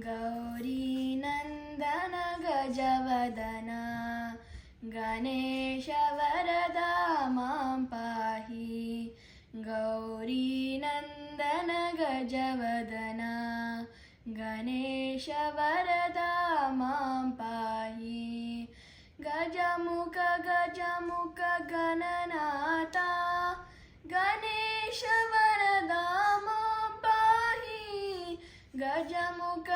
गौरीनन्दन गजवदन गणेश वरदा मां पाहि गौरीनन्दन गजवदन गणेश वरदा मां पाहि गजमुख गणनाथा गणेश वरदा मां पाहि गजमुख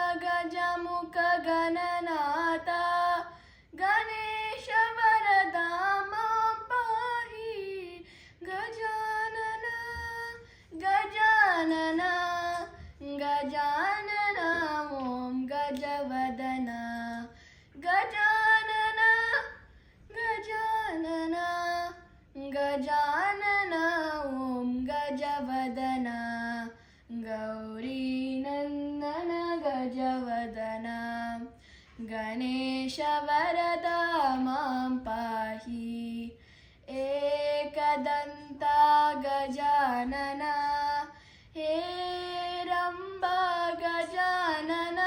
गणनाथा गणेश वरदा मां पाहि गजानन गजानन ॐ गजवदन गजानन गजानन ॐ गजवदन गौरीनन्दन गजवदन गणेश वरदा मां पाहि एकदन्ता गजानन हेरम्बा गजानन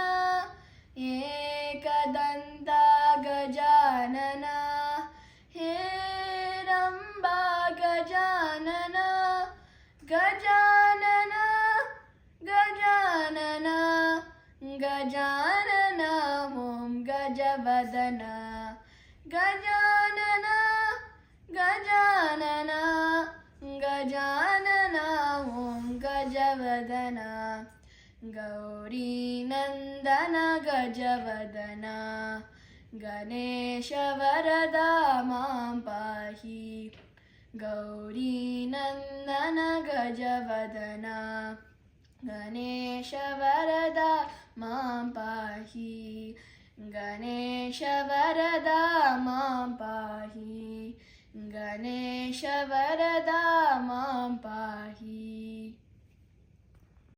एकदन्ता गजानन हेरम्बा गजानन गजानन गजानन ॐ गजवदन गजानन ॐ गजवदन गौरीनन्दन गजवदन गणेश वरदा मां पाहि गौरीनन्दन गजवदन गणेश वरदा मां पाहि गणेश वरदा मां पाहि गणेश वरदा